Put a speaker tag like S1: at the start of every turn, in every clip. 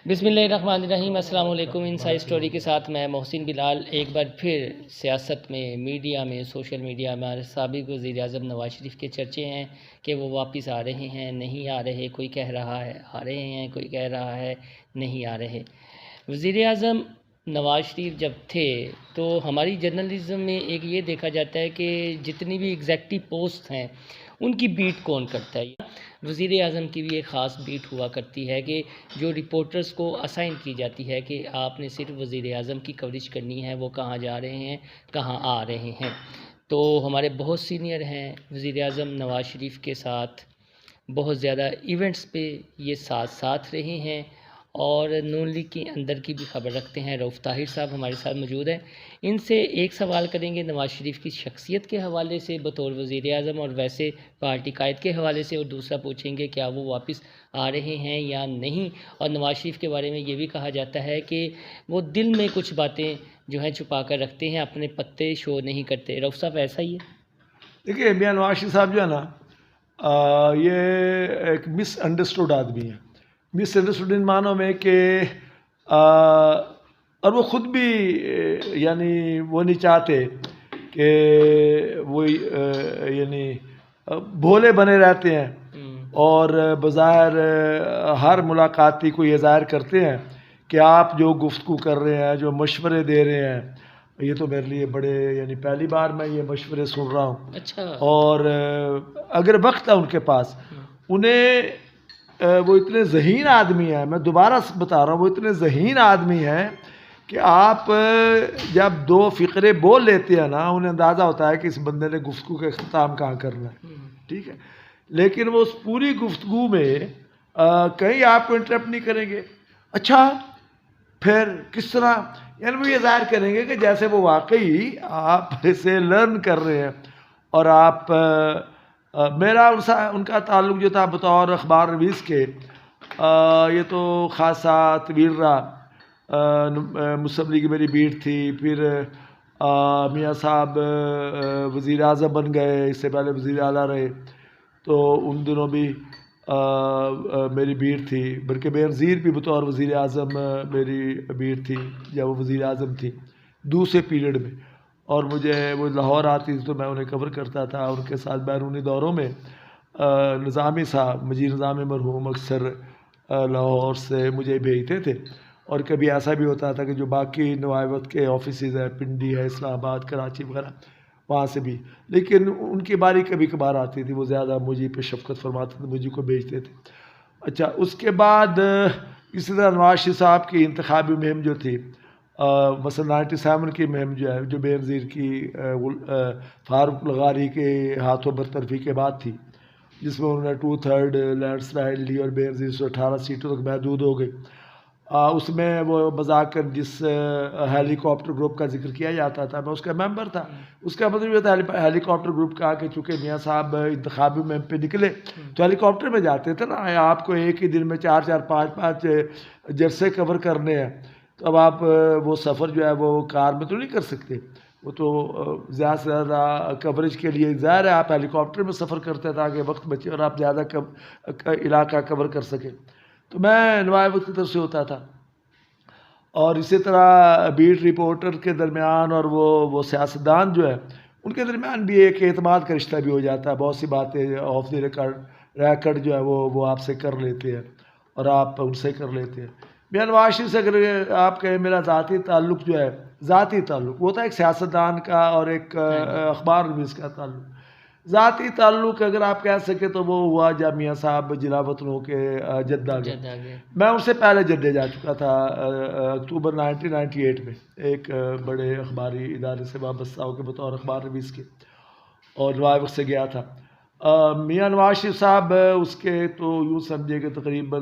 S1: بسم اللہ الرحمن الرحیم۔ السلام علیکم۔ انسائیڈ سٹوری کے ساتھ میں محسن بلال ایک بار پھر سیاست میں، میڈیا میں، سوشل میڈیا میں ہمارے سابق وزیر اعظم نواز شریف کے چرچے ہیں کہ وہ واپس آ رہے ہیں، نہیں آ رہے، کوئی کہہ رہا ہے آ رہے ہیں، کوئی کہہ رہا ہے نہیں آ رہے۔ وزیر اعظم نواز شریف جب تھے تو ہماری جرنلزم میں ایک یہ دیکھا جاتا ہے کہ جتنی بھی ایگزیکٹو پوسٹ ہیں ان کی بیٹ کون کرتا ہے۔ وزیر اعظم کی بھی ایک خاص بیٹ ہوا کرتی ہے کہ جو رپورٹرز کو اسائن کی جاتی ہے کہ آپ نے صرف وزیر اعظم کی کوریج کرنی ہے، وہ کہاں جا رہے ہیں، کہاں آ رہے ہیں۔ تو ہمارے بہت سینئر ہیں وزیر اعظم نواز شریف کے ساتھ، بہت زیادہ ایونٹس پہ یہ ساتھ رہے ہیں اور نون لیگ کے اندر کی بھی خبر رکھتے ہیں۔ رؤف طاہر صاحب ہمارے ساتھ موجود ہیں، ان سے ایک سوال کریں گے نواز شریف کی شخصیت کے حوالے سے بطور وزیر اعظم اور ویسے پارٹی قائد کے حوالے سے، اور دوسرا پوچھیں گے کیا وہ واپس آ رہے ہیں یا نہیں۔ اور نواز شریف کے بارے میں یہ بھی کہا جاتا ہے کہ وہ دل میں کچھ باتیں جو ہیں چھپا کر رکھتے ہیں، اپنے پتے شو نہیں کرتے۔ رؤف صاحب ایسا ہی ہے؟
S2: دیکھیے میاں نواز شریف صاحب جو ہے نا یہ ایک مس انڈرسٹوڈ آدمی ہے۔ مس انڈرسٹوڈ ان معنوں میں کہ اور وہ خود بھی یعنی وہ نہیں چاہتے کہ وہ یعنی بھولے بنے رہتے ہیں اور بظاہر ہر ملاقاتی کو یہ ظاہر کرتے ہیں کہ آپ جو گفتگو کر رہے ہیں، جو مشورے دے رہے ہیں، یہ تو میرے لیے بڑے یعنی پہلی بار میں یہ مشورے سن رہا ہوں۔
S1: اچھا۔
S2: اور اگر وقت ہے ان کے پاس، انہیں وہ اتنے ذہین آدمی ہیں، میں دوبارہ بتا رہا ہوں، وہ اتنے ذہین آدمی ہیں کہ آپ جب دو فقرے بول لیتے ہیں نا، انہیں اندازہ ہوتا ہے کہ اس بندے نے گفتگو کا اختتام کہاں کرنا ہے، ٹھیک ہے۔ لیکن وہ اس پوری گفتگو میں کہیں آپ کو انٹرپٹ نہیں کریں گے۔ اچھا پھر کس طرح؟ یعنی وہ یہ ظاہر کریں گے کہ جیسے وہ واقعی آپ سے لرن کر رہے ہیں۔ اور آپ میرا ان کا تعلق جو تھا بطور اخبار نویس کے، یہ تو خاصا طویل رہا۔ مسلم لیگ میری بیٹ تھی، پھر میاں صاحب وزیر اعظم بن گئے، اس سے پہلے وزیر اعلیٰ رہے، تو ان دنوں بھی میری بیٹ تھی، بلکہ بے نظیر بھی بطور وزیر اعظم میری بیٹ تھی جب وہ وزیر اعظم تھی دوسرے پیریڈ میں۔ اور مجھے وہ لاہور آتی تھی تو میں انہیں کور کرتا تھا، ان کے ساتھ بیرونی دوروں میں نظامی صاحب مجید نظامی مرحوم اکثر لاہور سے مجھے بھیجتے تھے، اور کبھی ایسا بھی ہوتا تھا کہ جو باقی نوائبت کے آفیسز ہیں، پنڈی ہے، اسلام آباد، کراچی وغیرہ، وہاں سے بھی، لیکن ان کی باری کبھی کبھار آتی تھی، وہ زیادہ مجھے پہ شفقت فرماتے تھے، مجھے کو بھیجتے تھے۔ اچھا اس کے بعد اسی طرح نواز شریف صاحب کی انتخابی مہم جو تھی، مثلا 97 کی مہم جو ہے، جو بے نظیر کی فاروق لغاری کے ہاتھوں برطرفی کے بعد تھی، جس میں انہوں نے 2/3 لینڈ سلائڈ لی اور بے نظیر 18 سیٹوں تک محدود ہو گئی۔ اس میں وہ مذاکر جس ہیلی کاپٹر گروپ کا ذکر کیا جاتا تھا، میں اس کا ممبر تھا۔ اس کا مطلب یہ تھا ہیلی کاپٹر گروپ کا کہ چونکہ میاں صاحب انتخابی مہم پہ نکلے تو ہیلی کاپٹر میں جاتے تھے نا، آپ کو ایک ہی دن میں 4 5 جلسے کور کرنے ہیں، تو اب آپ وہ سفر جو ہے وہ کار میں تو نہیں کر سکتے، وہ تو زیادہ سے زیادہ کوریج کے لیے ظاہر ہے آپ ہیلی کاپٹر میں سفر کرتے تاکہ وقت بچے اور آپ زیادہ علاقہ کور کر سکیں۔ تو میں نوائبت کی طرف سے ہوتا تھا، اور اسی طرح بیٹ رپورٹر کے درمیان اور وہ سیاستدان جو ہے ان کے درمیان بھی ایک اعتماد کا رشتہ بھی ہو جاتا ہے۔ بہت سی باتیں آف دی ریکارڈ جو ہے وہ آپ سے کر لیتے ہیں اور آپ ان سے کر لیتے ہیں۔ میاں نواز شریف سے اگر آپ کہیں میرا ذاتی تعلق جو ہے، ذاتی تعلق وہ تھا ایک سیاستدان کا اور ایک اخبار نویس کا تعلق۔ ذاتی تعلق اگر آپ کہہ سکیں تو وہ ہوا جب میاں صاحب جلا وطن ہو کے جدہ گئے۔ میں ان سے پہلے جدہ جا چکا تھا اکتوبر 1998 میں، ایک بڑے اخباری ادارے سے وابستہ ہو کے بطور اخبار نویس کے، اور نوائبت سے گیا تھا۔ میاں نواز شریف صاحب اس کے تو یوں سمجھے کہ تقریباً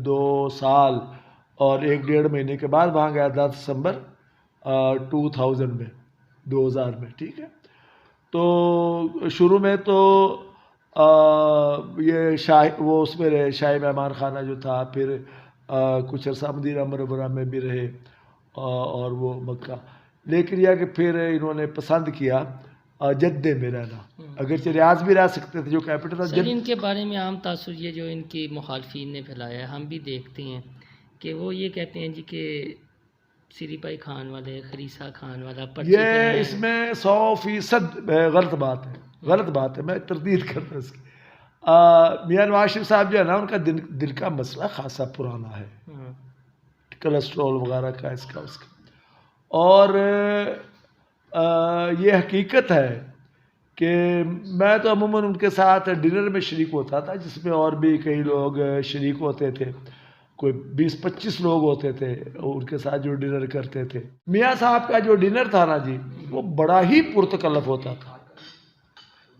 S2: 2 سال اور 1 ڈیڑھ مہینے کے بعد وہاں گیا 10 دسمبر 2000 میں، ٹھیک ہے۔ تو شروع میں تو یہ وہ اس میں رہے، شاہی مہمان خانہ جو تھا، پھر کچھ عرصہ مدینہ منورہ میں بھی رہے اور وہ مکہ، لیکن یہ کہ پھر انہوں نے پسند کیا جدے میں رہنا، اگرچہ ریاض بھی رہ سکتے تھے جو کیپٹل تھا۔
S1: ان کے بارے میں عام تاثر یہ جو ان کی مخالفین نے پھیلایا ہے، ہم بھی دیکھتے ہیں کہ وہ یہ کہتے ہیں جی کہ سری پائی خان والے خریسا خان والا
S2: یہ اس میں 100% غلط بات ہے، غلط بات ہے، میں تردید کرتا ہوں اس کی۔ میاں نواز شریف صاحب جو ہے نا، ان کا دل کا مسئلہ خاصا پرانا ہے، کولسٹرول وغیرہ کا، اس کا اس کا، اور یہ حقیقت ہے کہ میں تو عموماً ان کے ساتھ ڈنر میں شریک ہوتا تھا، جس میں اور بھی کئی لوگ شریک ہوتے تھے، کوئی 20-25 لوگ ہوتے تھے ان کے ساتھ جو ڈنر کرتے تھے۔ میاں صاحب کا جو ڈنر تھا نا جی، وہ بڑا ہی پرتکلف ہوتا تھا۔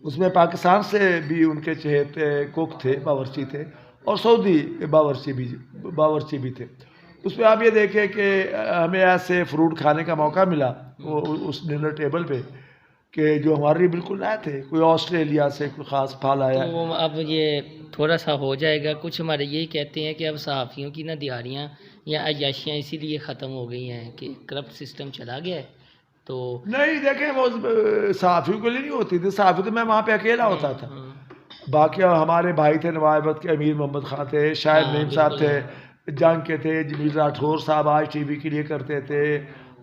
S2: اس میں پاکستان سے بھی ان کے چہیتے کوک تھے، باورچی تھے، اور سعودی باورچی بھی تھے۔ اس میں آپ یہ دیکھیں کہ ہمیں ایسے فروٹ کھانے کا موقع ملا اس ڈنر ٹیبل پہ کہ جو ہمارے لیے بالکل نئے تھے، کوئی آسٹریلیا سے کوئی خاص پھل آیا۔
S1: تو اب یہ تھوڑا سا ہو جائے گا، کچھ ہمارے یہی کہتے ہیں کہ اب صحافیوں کی نا دیہاڑیاں یا عیاشیاں اسی لیے ختم ہو گئی ہیں کہ کرپٹ سسٹم چلا گیا ہے۔ تو
S2: نہیں دیکھیں، وہ صحافیوں کے لیے نہیں ہوتی تھی، صحافی تو میں وہاں پہ اکیلا ہوتا تھا، باقی ہمارے بھائی تھے، نوائبت کے امیر محمد خان تھے، شاہد نعیم صاحب تھے، جنگ کے تھے، جمیل راٹھور صاحب آج ٹی وی کے لیے کرتے تھے،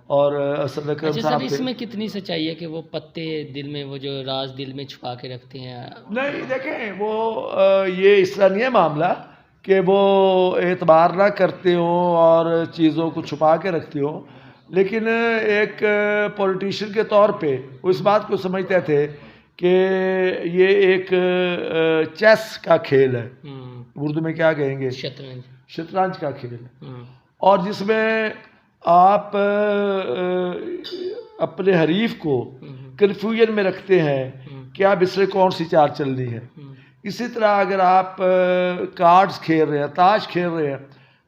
S2: اور اسد اکرم
S1: اچھا
S2: صاحب
S1: سر،
S2: تھے۔
S1: اس میں کتنی سچائی ہے کہ وہ پتے دل میں، وہ جو راز دل میں چھپا کے رکھتے ہیں؟
S2: نہیں دیکھیں، وہ یہ اس طرح نہیں ہے معاملہ کہ وہ اعتبار نہ کرتے ہوں اور چیزوں کو چھپا کے رکھتے ہوں، لیکن ایک پولیٹیشین کے طور پہ وہ اس بات کو سمجھتے تھے کہ یہ ایک چیس کا کھیل ہے، اردو میں کیا کہیں گے، شطرنج کا کھیل ہے، اور جس میں آپ اپنے حریف کو کنفیوژن میں رکھتے ہیں کہ اب اس سے کون سی چال چلنی ہے۔ اسی طرح اگر آپ کارڈز کھیل رہے ہیں، تاش کھیل رہے ہیں،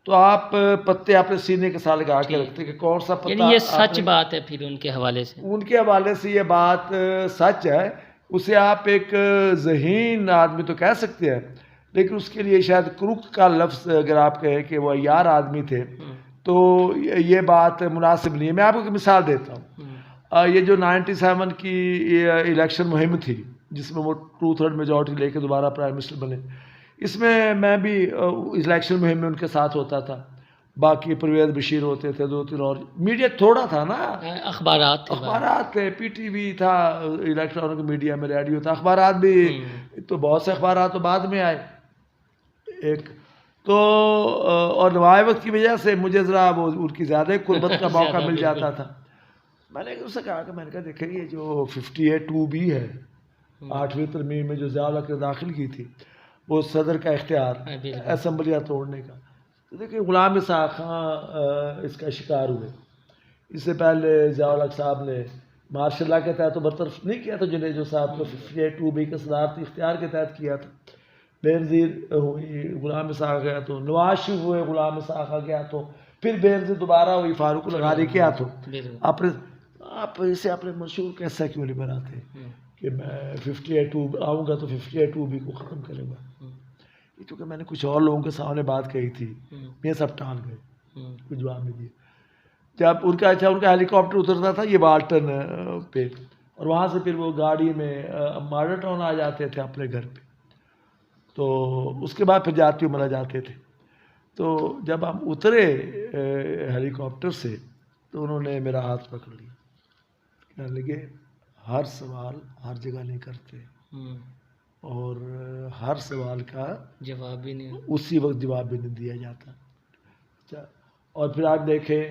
S2: تو آپ پتے اپنے سینے کے ساتھ لگا کے رکھتے ہیں کہ کون سا پتا،
S1: یعنی یہ سچ بات ہے پھر ان کے حوالے سے؟
S2: ان کے حوالے سے یہ بات سچ ہے۔ اسے آپ ایک ذہین آدمی تو کہہ سکتے ہیں، لیکن اس کے لیے شاید کروک کا لفظ اگر آپ کہیں کہ وہ عیار آدمی تھے تو یہ بات مناسب نہیں ہے۔ میں آپ کو ایک مثال دیتا ہوں، یہ جو 97 کی الیکشن مہم تھی جس میں وہ 2/3 میجورٹی لے کے دوبارہ پرائم منسٹر بنے، اس میں میں بھی الیکشن مہم میں ان کے ساتھ ہوتا تھا، باقی پرویز بشیر ہوتے تھے، 2-3 اور، میڈیا تھوڑا تھا نا،
S1: اخبارات
S2: تھے، پی ٹی وی تھا، الیکٹرانک میڈیا میں ریڈیو تھا، اخبارات بھی تو بہت سے اخبارات تو بعد میں آئے ایک تو، اور نوائبت کی وجہ سے مجھے ذرا وہ ان کی زیادہ قربت کا موقع مل جاتا تھا۔ میں نے اس سے کہا کہ میں نے کہا دیکھیں یہ جو 58(2)B ہے، 8ویں ترمیم میں جو ضیاء الحق نے داخل کی تھی، وہ صدر کا اختیار اسمبلیاں توڑنے کا، تو دیکھیں غلام اسحاق خان اس کا شکار ہوئے۔ اس سے پہلے ضیاء الحق صاحب نے مارشل لا کے تحت تو برطرف نہیں کیا تھا جنیجو صاحب کو، 58(2)B کے صدارتی اختیار کے تحت کیا تھا۔ بے نظیر ہوئی، غلام اسحاق گیا تو، نواز شریف ہوئے، غلام اسحاق گیا تو، پھر بے نظیر دوبارہ ہوئی، فاروق الغاری کیا تو، آپ اسے اپنے منشور کیسا کیوں نہیں بناتے کہ میں 58(2) آؤں گا تو 58(2)B کو ختم کروں گا؟ کیونکہ میں نے کچھ اور لوگوں کے سامنے بات کہی تھی، یہ سب ٹال گئے، کچھ جواب نہیں دیا۔ جب ان کا ہیلی کاپٹر اترتا تھا یہ والٹن پہ، اور وہاں سے پھر وہ گاڑی میں ماڈل ٹاؤن آ جاتے تھے اپنے گھر پہ، تو اس کے بعد پھر جاتی عمرہ جاتے تھے۔ تو جب ہم اترے ہیلی کاپٹر سے تو انہوں نے میرا ہاتھ پکڑ لیا، کہنے لگے ہر سوال ہر جگہ نہیں کرتے، اور ہر سوال کا
S1: جواب بھی نہیں،
S2: اسی وقت جواب بھی نہیں دیا جاتا۔ اور پھر آپ دیکھیں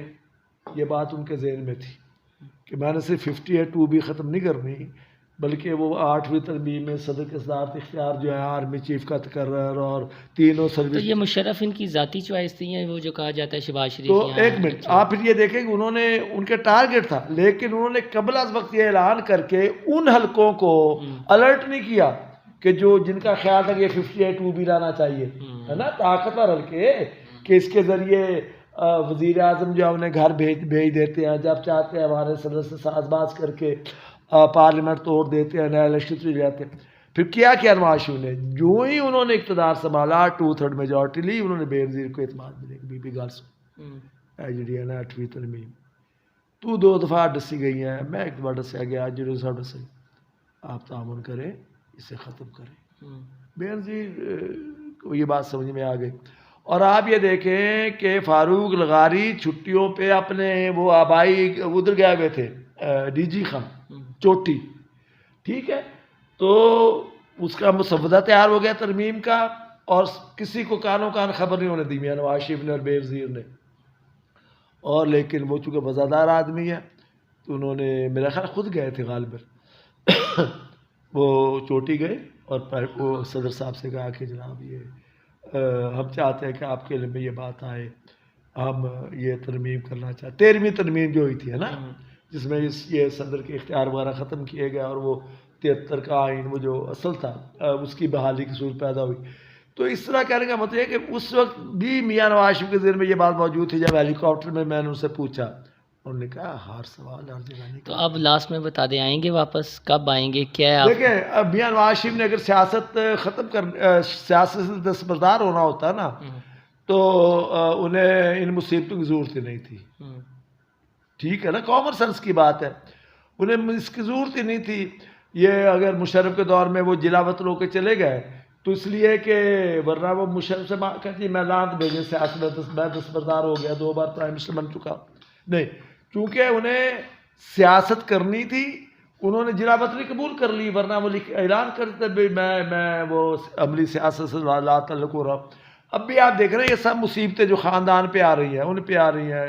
S2: یہ بات ان کے ذہن میں تھی کہ میں نے صرف 58(2)B ختم نہیں کرنی، بلکہ وہ 8ویں ترمیم میں صدر کے صدارت اختیار جو ہے، آرمی چیف کا تقرر اور تینوں سروس۔
S1: تو یہ مشرف ان کی ذاتی چوائس تھی، وہ جو کہا جاتا ہے شہباز شریف؟
S2: تو ایک منٹ، آپ پھر یہ دیکھیں کہ انہوں نے، ان کے ٹارگٹ تھا، لیکن انہوں نے قبل از وقت یہ اعلان کر کے ان حلقوں کو الرٹ نہیں کیا کہ جو جن کا خیال تھا کہ یہ 58(2)B لانا چاہیے، ہے نا، طاقتور حلقے، کہ اس کے ذریعے وزیر اعظم جو ہے انہیں گھر بھیج دیتے ہیں، جب چاہتے ہیں ہمارے صدر سے ساز باز کر کے پارلیمنٹ توڑ دیتے ہیں، نیا الیکشن چل جاتے ہیں۔ پھر کیا نواز شریف نے جو ہی انہوں نے اقتدار سنبھالا، 2/3 میجورٹی لی، انہوں نے بے نظیر کو اعتماد ملے کہ بی بی گل سن جی ہے نا 8ویں ترمیم تو 2 دفعہ ڈسی گئی ہیں، میں ایک دفعہ ڈسیا گیا، جو صاحب ڈسے، آپ تعاون کریں، اسے ختم کریں۔ بے نظیر کو یہ بات سمجھ میں آ گئی، اور آپ یہ دیکھیں کہ فاروق لغاری چھٹیوں پہ اپنے وہ آبائی ادھر گئے ہوئے تھے ڈی جی خان چوٹی، ٹھیک ہے، تو اس کا مسودہ تیار ہو گیا ترمیم کا، اور کسی کو کانوں کان خبر نہیں ہونے دی میاں نواز شریف نے اور بے وزیر نے، اور لیکن وہ چونکہ وزادار آدمی ہے تو انہوں نے میرا خیال خود گئے تھے غالباً وہ چوٹی گئے اور وہ صدر صاحب سے کہا کہ جناب یہ ہم چاہتے ہیں کہ آپ کے علم میں یہ بات آئے، ہم یہ ترمیم کرنا چاہتے، 13ویں ترمیم جو ہوئی تھی ہے نا، جس میں یہ صدر کے اختیار وغیرہ ختم کیے گئے اور وہ 73 کا آئین وہ جو اصل تھا اس کی بحالی کی صورت پیدا ہوئی. تو اس طرح کہنے کا مطلب ہے کہ اس وقت بھی میاں نواز شریف کے ذہن میں یہ بات موجود تھی. جب ہیلی کاپٹر میں نے ان سے پوچھا، انہوں نے کہا ہر سوال ہر جگہ نہیں.
S1: تو اب لاسٹ میں بتا دیں آئیں گے واپس، کب آئیں گے، کیا آپ
S2: دیکھیں اب میاں نواز شریف نے اگر سیاست ختم سیاست سے دستبردار ہونا ہوتا نا تو انہیں ان مصیبتوں کی ضرورت ہی نہیں تھی. ٹھیک ہے نا، کامن سینس کی بات ہے، انہیں اس کی ضرورت ہی نہیں تھی. یہ اگر مشرف کے دور میں وہ جلا وطن ہو کے چلے گئے تو اس لیے کہ ورنہ وہ مشرف سے کہتی میں لانت بھیجے سیاست میں دستبردار ہو گیا، 2 بار پرائم منسٹر بن چکا. نہیں، چونکہ انہیں سیاست کرنی تھی، انہوں نے جلا وطنی قبول کر لی، ورنہ وہ اعلان کرتے بھی میں وہ عملی سیاست سے لا تعلق ہو رہا ہوں. اب بھی آپ دیکھ رہے ہیں یہ سب مصیبتیں جو خاندان پہ آ رہی ہیں، ان پہ آ رہی ہیں،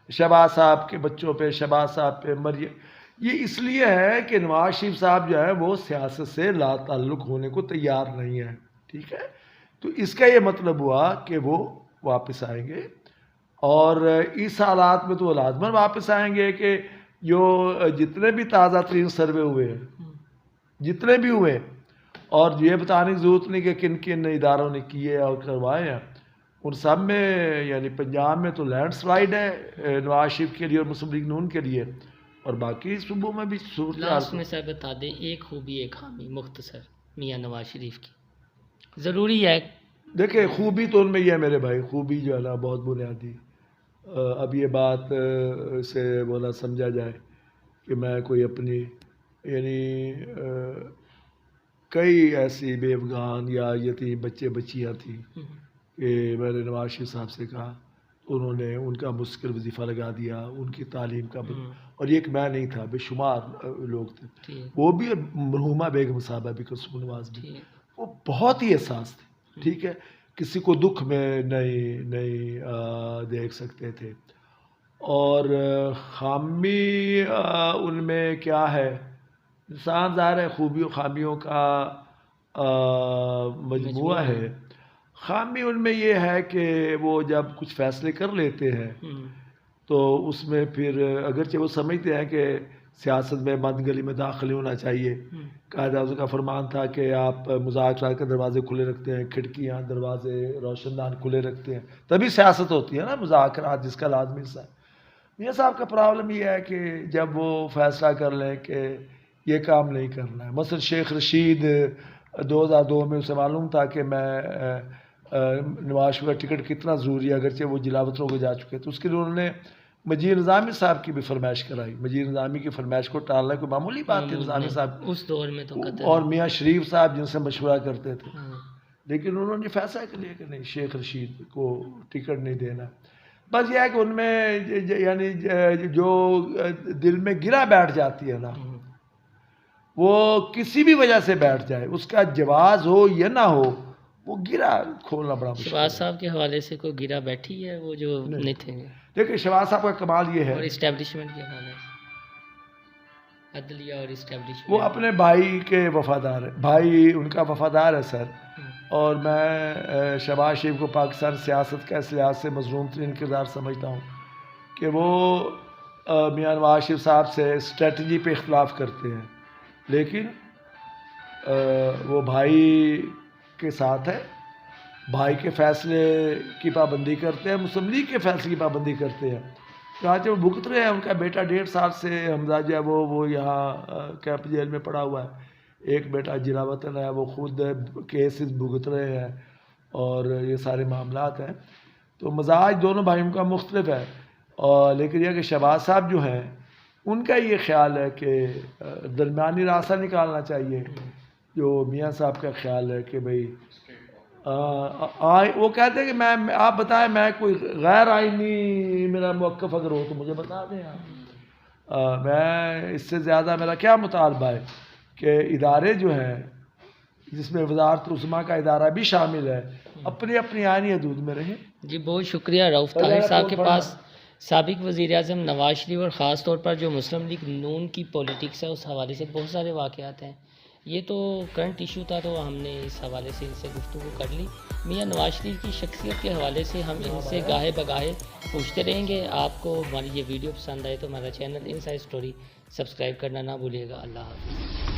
S2: شہباز صاحب کے بچوں پہ، شہباز صاحب پہ، مریم. یہ اس لیے ہے کہ نواز شریف صاحب جو ہے وہ سیاست سے لا تعلق ہونے کو تیار نہیں ہے. ٹھیک ہے، تو اس کا یہ مطلب ہوا کہ وہ واپس آئیں گے، اور اس حالات میں تو وہ لازماً واپس آئیں گے کہ جو جتنے بھی تازہ ترین سروے ہوئے ہیں، جتنے بھی ہوئے، اور یہ بتانے کی ضرورت نہیں کہ کن کن اداروں نے کیے اور کروائے ہیں، ان سب میں یعنی پنجاب میں تو لینڈ سلائیڈ ہے نواز شریف کے لیے اور مسلم لیگ نون کے لیے، اور باقی صوبوں میں بھی صورت
S1: لاسٹ میں سر بتا دیں ایک خوبی ایک خامی مختصر میاں نواز شریف کی، ضروری ہے.
S2: دیکھیں خوبی تو ان میں یہ ہے میرے بھائی، خوبی جو ہے نا بہت بنیادی. اب یہ بات سے بولا سمجھا جائے کہ میں کوئی اپنی یعنی کئی ایسی بے افغان یا یتیم بچے بچیاں تھیں کہ میں نے نواز شریف صاحب سے کہا، انہوں نے ان کا مشکل وظیفہ لگا دیا، ان کی تعلیم کا اور یہ ایک میں نہیں تھا، بے شمار لوگ تھے، وہ بھی مرحومہ بیگم صاحبہ بھی قاسم نواز بھی، وہ بہت ہی احساس تھے. ٹھیک ہے، کسی کو دکھ میں نہیں دیکھ سکتے تھے. اور خامی ان میں کیا ہے، انسان ظاہر ہے خوبیوں خامیوں کا مجموعہ ہے. خامی ان میں یہ ہے کہ وہ جب کچھ فیصلے کر لیتے ہیں تو اس میں پھر اگرچہ وہ سمجھتے ہیں کہ سیاست میں بند گلی میں داخل ہونا چاہیے، قائد اعظم کا فرمان تھا کہ آپ مذاکرات کے دروازے کھلے رکھتے ہیں، کھڑکیاں دروازے روشن دان کھلے رکھتے ہیں، تبھی سیاست ہوتی ہے نا، مذاکرات جس کا لازمی حصہ ہے. میاں صاحب کا پرابلم یہ ہے کہ جب وہ فیصلہ کر لیں کہ یہ کام نہیں کرنا ہے، مثلا شیخ رشید 2002 میں اسے معلوم تھا کہ میں نواز شریف کا ٹکٹ کتنا ضروری ہے، اگرچہ وہ جلا وطنوں کو جا چکے، تو اس کے لیے انہوں نے مجید نظامی صاحب کی بھی فرمائش کرائی. مجید نظامی کی فرمائش کو ٹالنا کوئی معمولی بات تھی، نظامی صاحب
S1: اس دور میں تو
S2: اور میاں شریف صاحب جن سے مشورہ کرتے تھے، لیکن انہوں نے فیصلہ کر لیا کہ نہیں، شیخ رشید کو ٹکٹ نہیں دینا. بس یہ ہے کہ ان میں یعنی جو دل میں گرا بیٹھ جاتی ہے نا، وہ کسی بھی وجہ سے بیٹھ جائے، اس کا جواز ہو یا نہ ہو، وہ گرا کھولنا بڑا مشکل ہے.
S1: شہباز صاحب کے حوالے سے کوئی گرا بیٹھی ہے وہ جو نہیں تھے؟
S2: دیکھیں شہباز صاحب کا کمال یہ ہے،
S1: اور اسٹیبلشمنٹ کے حوالے سے عدلیہ اور اسٹیبلشمنٹ،
S2: وہ اپنے بھائی کے وفادار ہے، بھائی ان کا وفادار ہے سر. اور میں شہباز شریف کو پاکستان سیاست کا اس لحاظ سے مظلوم ترین کردار سمجھتا ہوں کہ وہ میاں نواز شریف صاحب سے اسٹریٹجی پہ اختلاف کرتے ہیں، لیکن وہ بھائی کے ساتھ ہے، بھائی کے فیصلے کی پابندی کرتے ہیں، مسلم لیگ کے فیصلے کی پابندی کرتے ہیں. چنانچہ وہ بھگت رہے ہیں، ان کا بیٹا 1.5 سال سے حمزہ جو ہے وہ یہاں کیمپ جیل میں پڑا ہوا ہے، ایک بیٹا جلا وطن ہے، وہ خود کیسز بھگت رہے ہیں، اور یہ سارے معاملات ہیں. تو مزاج دونوں بھائیوں کا مختلف ہے، اور لیکن یہ کہ شہباز صاحب جو ہیں ان کا یہ خیال ہے کہ درمیانی راستہ نکالنا چاہیے، جو میاں صاحب کا خیال ہے کہ بھئی وہ کہتے ہیں کہ میں آپ بتائیں میں کوئی غیر آئینی میرا موقف اگر ہو تو مجھے بتا دیں آپ. میں اس سے زیادہ میرا کیا مطالبہ ہے کہ ادارے جو ہیں جس میں وزارت عظمیٰ کا ادارہ بھی شامل ہے اپنی اپنی آئینی حدود میں رہیں.
S1: جی بہت شکریہ. رؤف طاہر صاحب کے پاس سابق وزیر اعظم نواز شریف اور خاص طور پر جو مسلم لیگ نون کی پولیٹکس ہے اس حوالے سے بہت سارے واقعات ہیں. یہ تو کرنٹ ایشو تھا تو ہم نے اس حوالے سے ان سے گفتگو کر لی. میاں نواز شریف کی شخصیت کے حوالے سے ہم ان سے گاہے بگاہے پوچھتے رہیں گے. آپ کو ہماری یہ ویڈیو پسند آئے تو ہمارا چینل انسائیڈ اسٹوری سبسکرائب کرنا نہ بھولیے گا. اللہ حافظ.